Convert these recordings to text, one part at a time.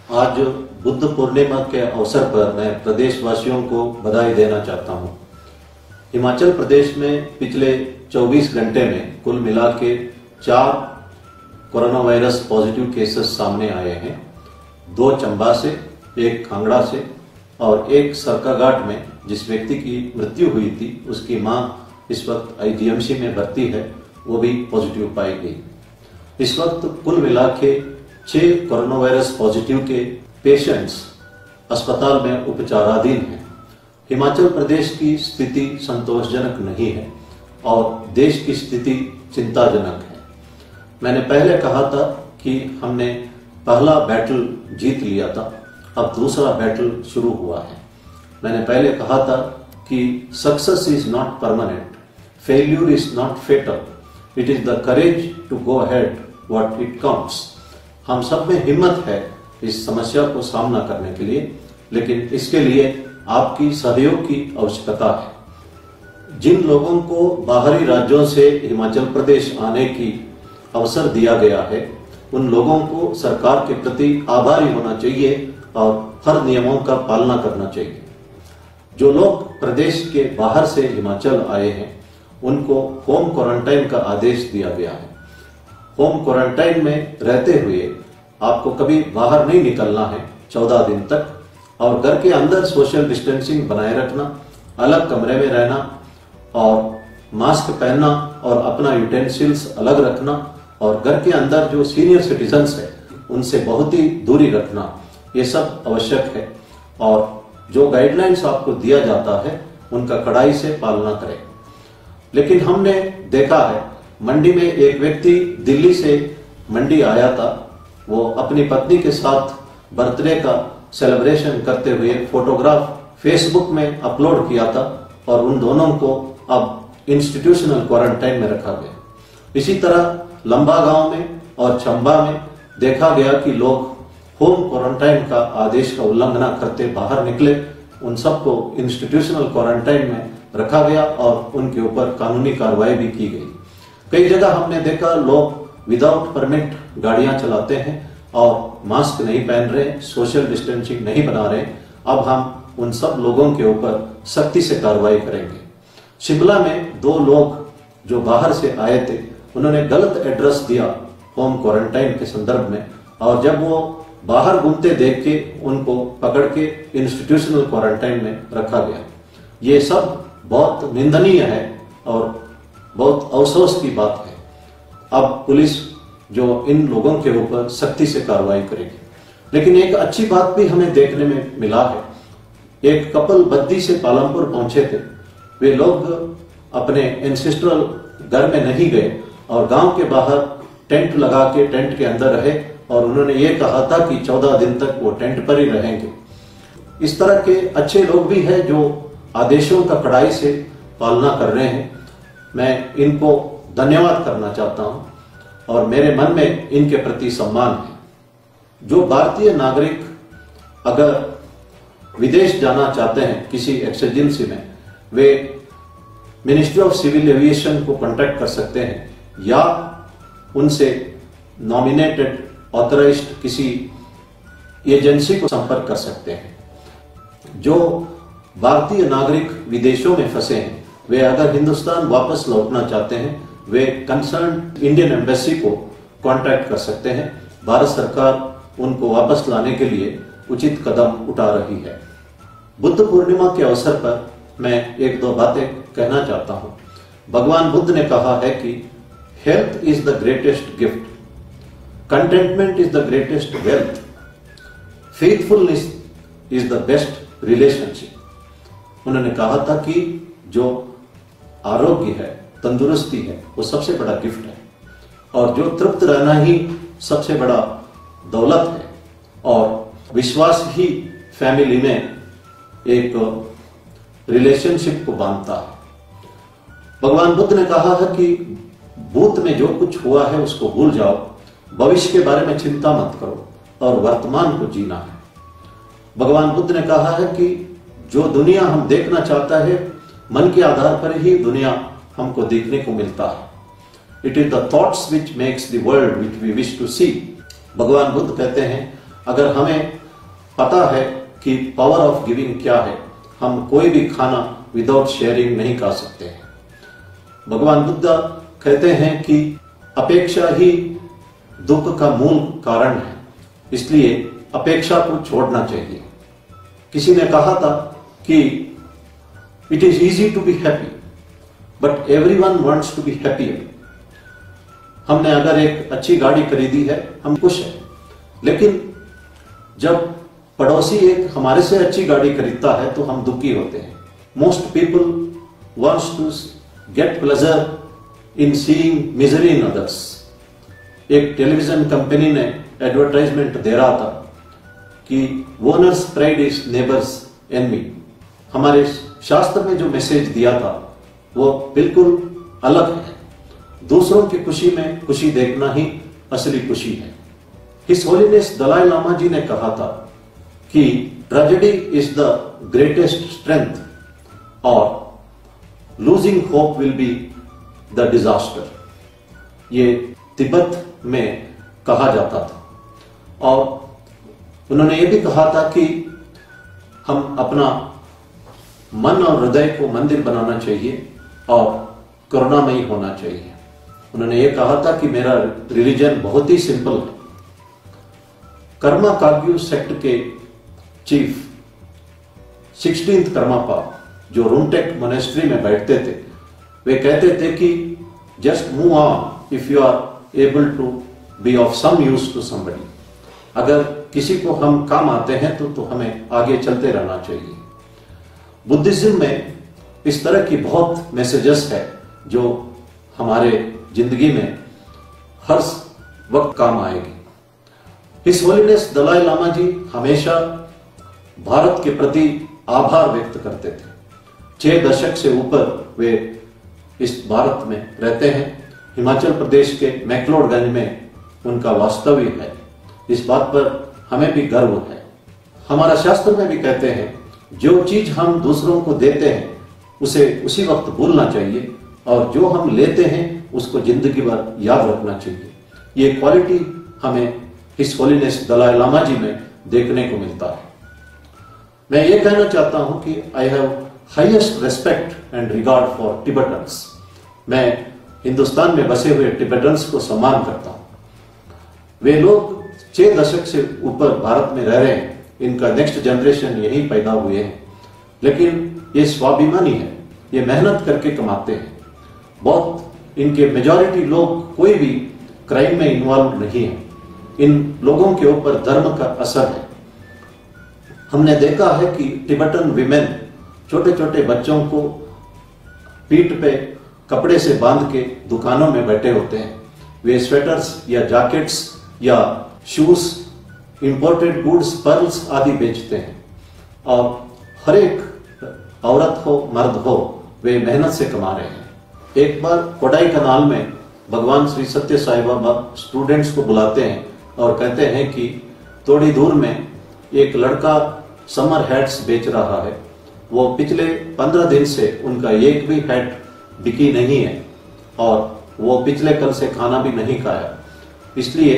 आज बुद्ध पूर्णिमा के अवसर पर मैं प्रदेशवासियों को बधाई देना चाहता हूं। हिमाचल प्रदेश में पिछले 24 घंटे में कुल मिला के 4 कोरोना वायरस पॉजिटिव केसेस सामने आए हैं। 2 चंबा से, 1 कांगड़ा से और 1 सरकाघाट में जिस व्यक्ति की मृत्यु हुई थी उसकी मां इस वक्त आईजीएमसी में भर्ती है, वो भी पॉजिटिव पाई गई। इस वक्त कुल मिला के 6 कोरोना वायरस पॉजिटिव के पेशेंट्स अस्पताल में उपचाराधीन हैं। हिमाचल प्रदेश की स्थिति संतोषजनक नहीं है और देश की स्थिति चिंताजनक है। मैंने पहले कहा था कि हमने पहला बैटल जीत लिया था, अब दूसरा बैटल शुरू हुआ है। मैंने पहले कहा था कि success is not permanent, failure is not fatal, it is the courage to go ahead what it counts. हम सब में हिम्मत है इस समस्या को सामना करने के लिए, लेकिन इसके लिए आपकी सहयोग की आवश्यकता है। जिन लोगों को बाहरी राज्यों से हिमाचल प्रदेश आने की अवसर दिया गया है, उन लोगों को सरकार के प्रति आभारी होना चाहिए और हर नियमों का पालना करना चाहिए। जो लोग प्रदेश के बाहर से हिमाचल आए हैं, उनको होम क्वारंटाइन का आदेश दिया गया है। होम क्वारंटाइन में रहते हुए आपको कभी बाहर नहीं निकलना है 14 दिन तक, और घर के अंदर सोशल डिस्टेंसिंग बनाए रखना, अलग कमरे में रहना और मास्क पहनना और अपना यूटेंसिल्स अलग रखना, और घर के अंदर जो सीनियर सिटीजन्स है उनसे बहुत ही दूरी रखना, ये सब आवश्यक है। और जो गाइडलाइंस आपको दिया जाता है उनका कड़ाई से पालना करें। लेकिन हमने देखा है, मंडी में एक व्यक्ति दिल्ली से मंडी आया था, वो अपनी पत्नी के साथ बर्थडे का सेलिब्रेशन करते हुए फोटोग्राफ फेसबुक में अपलोड किया था और उन दोनों को अब इंस्टीट्यूशनल क्वारंटाइन में रखा गया। इसी तरह लंबा गांव में और चंबा में देखा गया कि लोग होम क्वारंटाइन का आदेश का उल्लंघन करते बाहर निकले, उन सबको इंस्टीट्यूशनल क्वारंटाइन में रखा गया और उनके ऊपर कानूनी कार्रवाई भी की गई। कई जगह हमने देखा लोग विदाउट परमिट गाड़ियां चलाते हैं और मास्क नहीं पहन रहे, सोशल डिस्टेंसिंग नहीं बना रहे। अब हम उन सब लोगों के ऊपर सख्ती से कार्रवाई करेंगे। शिमला में 2 लोग जो बाहर से आए थे, उन्होंने गलत एड्रेस दिया होम क्वारंटाइन के संदर्भ में, और जब वो बाहर घूमते देख के उनको पकड़ के इंस्टीट्यूशनल क्वारंटाइन में रखा गया। ये सब बहुत निंदनीय है और बहुत अफसोस की बात है। अब पुलिस जो इन लोगों के ऊपर सख्ती से कार्रवाई करेगी। लेकिन एक अच्छी बात भी हमें देखने में मिला है। एक कपल बद्दी से पालमपुर पहुंचे थे। वे लोग अपने एंसेस्ट्रल घर में नहीं गए और गांव के बाहर टेंट लगा के टेंट के अंदर रहे, और उन्होंने ये कहा था कि 14 दिन तक वो टेंट पर ही रहेंगे। इस तरह के अच्छे लोग भी हैं जो आदेशों का कड़ाई से पालना कर रहे हैं। मैं इनको धन्यवाद करना चाहता हूं और मेरे मन में इनके प्रति सम्मान है। जो भारतीय नागरिक अगर विदेश जाना चाहते हैं किसी एक्सर्जेंसी में, वे मिनिस्ट्री ऑफ सिविल एविएशन को कांटेक्ट कर सकते हैं या उनसे नॉमिनेटेड ऑथराइज्ड किसी एजेंसी को संपर्क कर सकते हैं। जो भारतीय नागरिक विदेशों में फंसे हैं, वे अगर हिंदुस्तान वापस लौटना चाहते हैं, वे कंसर्न इंडियन एम्बेसी को कांटेक्ट कर सकते हैं। भारत सरकार उनको वापस लाने के लिए उचित कदम उठा रही है। बुद्ध पूर्णिमा के अवसर पर मैं 1-2 बातें कहना चाहता हूं। भगवान बुद्ध ने कहा है कि health is the greatest gift, contentment is the greatest wealth, faithfulness is the best relationship. उन्होंने कहा था कि जो आरोग्य है, तंदुरुस्ती है, वो सबसे बड़ा गिफ्ट है, और जो तृप्त रहना ही सबसे बड़ा दौलत है, और विश्वास ही फैमिली में एक रिलेशनशिप को बांधता है। भगवान बुद्ध ने कहा है कि भूत में जो कुछ हुआ है उसको भूल जाओ, भविष्य के बारे में चिंता मत करो और वर्तमान को जीना है। भगवान बुद्ध ने कहा है कि जो दुनिया हम देखना चाहता है, मन के आधार पर ही दुनिया हमको देखने को मिलता है। It is the thoughts which makes the world which we wish to see. भगवान बुद्ध कहते हैं, अगर हमें पता है कि पावर ऑफ गिविंग क्या है, हम कोई भी खाना विदाउट शेयरिंग नहीं खा सकते हैं। भगवान बुद्ध कहते हैं कि अपेक्षा ही दुख का मूल कारण है, इसलिए अपेक्षा को छोड़ना चाहिए। किसी ने कहा था कि it is easy to be happy but everyone wants to be happier. हमने अगर एक अच्छी गाड़ी खरीदी है, हम खुश हैं, लेकिन जब पड़ोसी एक हमारे से अच्छी गाड़ी खरीदता है तो हम दुखी होते हैं। Most people wants to get pleasure in seeing misery in others. एक टेलीविजन कंपनी ने एडवर्टाइजमेंट दे रहा था कि owners pride is neighbours enemy. हमारे शास्त्र में जो मैसेज दिया था वो बिल्कुल अलग है। दूसरों की खुशी में खुशी देखना ही असली खुशी है। हिज होलीनेस दलाई लामा जी ने कहा था कि tragedy is the greatest strength और losing hope will be the disaster. ये तिब्बत में कहा जाता था। और उन्होंने ये भी कहा था कि हम अपना मन और हृदय को मंदिर बनाना चाहिए और करुणामयी होना चाहिए। उन्होंने ये कहा था कि मेरा रिलीजन बहुत ही सिंपल है। कर्मा काग्यू सेक्ट के चीफ 16th कर्मापा जो रुनटेक मोनेस्ट्री में बैठते थे, वे कहते थे कि just move on if you are able to be of some use to somebody. अगर किसी को हम काम आते हैं तो हमें आगे चलते रहना चाहिए। बुद्धिज्म में इस तरह की बहुत मैसेजेस है जो हमारे जिंदगी में हर वक्त काम आएगी। हिज होलीनेस दलाई लामा जी हमेशा भारत के प्रति आभार व्यक्त करते थे। 6 दशक से ऊपर वे इस भारत में रहते हैं। हिमाचल प्रदेश के मैक्लोडगंज में उनका वास्तव्य है। इस बात पर हमें भी गर्व है। हमारा शास्त्र में भी कहते हैं जो चीज हम दूसरों को देते हैं उसे उसी वक्त भूलना चाहिए और जो हम लेते हैं उसको जिंदगी भर याद रखना चाहिए। ये क्वालिटी हमें हिज होलीनेस दलाई लामा जी में देखने को मिलता है। मैं ये कहना चाहता हूं कि I have highest respect and regard for Tibetans. मैं हिंदुस्तान में बसे हुए टिबेटन्स को सम्मान करता हूं। वे लोग 6 दशक से ऊपर भारत में रह रहे हैं। इनका नेक्स्ट जनरेशन यही पैदा हुए हैं, लेकिन ये स्वाभिमानी है, ये मेहनत करके कमाते हैं। बहुत इनके मेजॉरिटी लोग कोई भी क्राइम में इन्वॉल्व नहीं है। इन लोगों के ऊपर धर्म का असर है। हमने देखा है कि टिबेटन विमेन छोटे छोटे बच्चों को पीठ पे कपड़े से बांध के दुकानों में बैठे होते हैं। वे स्वेटर्स या जैकेट्स या शूज, इंपोर्टेड गुड्स, पर्ल्स आदि बेचते हैं और हर एक औरत हो मर्द हो वे मेहनत से कमा रहे हैं। एक बार कोडाई कनाल में भगवान श्री सत्य साई बाबा स्टूडेंट्स को बुलाते हैं और कहते हैं कि थोड़ी दूर में एक लड़का समर हैट्स बेच रहा है। वो पिछले 15 दिन से उनका एक भी हैट बिकी नहीं है और वो पिछले कल से खाना भी नहीं खाया। इसलिए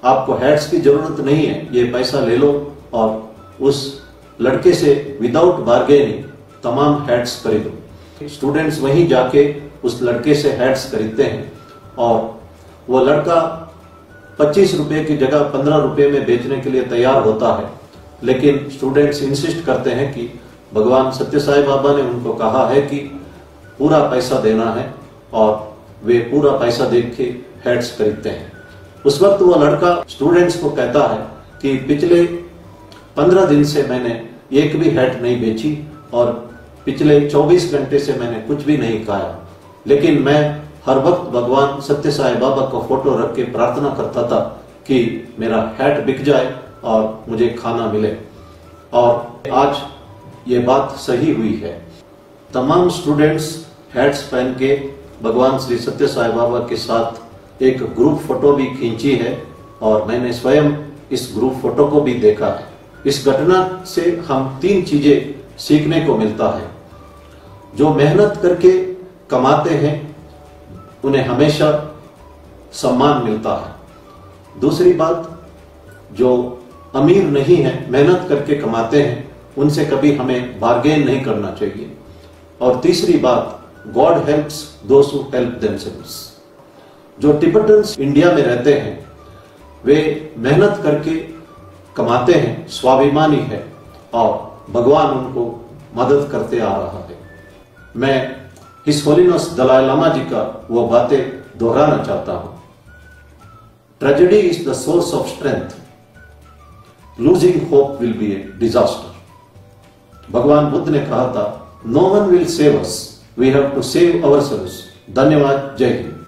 आपको हैट्स की जरूरत नहीं है, ये पैसा ले लो और उस लड़के से विदाउट बार्गेनिंग तमाम हैट्स खरीदो। स्टूडेंट्स वहीं जाके उस लड़के से हैट्स खरीदते हैं और वो लड़का 25 रुपए की जगह 15 रुपए में बेचने के लिए तैयार होता है। लेकिन स्टूडेंट्स इंसिस्ट करते हैं कि भगवान सत्य साई बाबा ने उनको कहा है कि पूरा पैसा देना है और वे पूरा पैसा दे के हैट्स खरीदते हैं। उस वक्त वो लड़का स्टूडेंट्स को कहता है कि पिछले 15 दिन से मैंने एक भी हैट नहीं बेची और पिछले 24 घंटे से मैंने कुछ भी नहीं खाया, लेकिन मैं हर वक्त भगवान सत्य साई बाबा का फोटो रख के प्रार्थना करता था कि मेरा हैट बिक जाए और मुझे खाना मिले। और आज ये बात सही हुई है। तमाम स्टूडेंट्स हैट्स पहन के भगवान श्री सत्य साई बाबा के साथ एक ग्रुप फोटो भी खींची है और मैंने स्वयं इस ग्रुप फोटो को भी देखा है। इस घटना से हम 3 चीजें सीखने को मिलता है। जो मेहनत करके कमाते हैं उन्हें हमेशा सम्मान मिलता है। दूसरी बात, जो अमीर नहीं हैं, मेहनत करके कमाते हैं, उनसे कभी हमें बार्गेन नहीं करना चाहिए। और तीसरी बात, God helps those who help themselves. जो टिबेटन्स इंडिया में रहते हैं वे मेहनत करके कमाते हैं, स्वाभिमानी है और भगवान उनको मदद करते आ रहा है। मैं हिज होलीनेस दलाई लामा जी का वो बातें दोहराना चाहता हूं। Tragedy is the source of strength, losing hope will be a disaster. भगवान बुद्ध ने कहा था, no one will save us, we have to save ourselves. धन्यवाद। जय हिंद।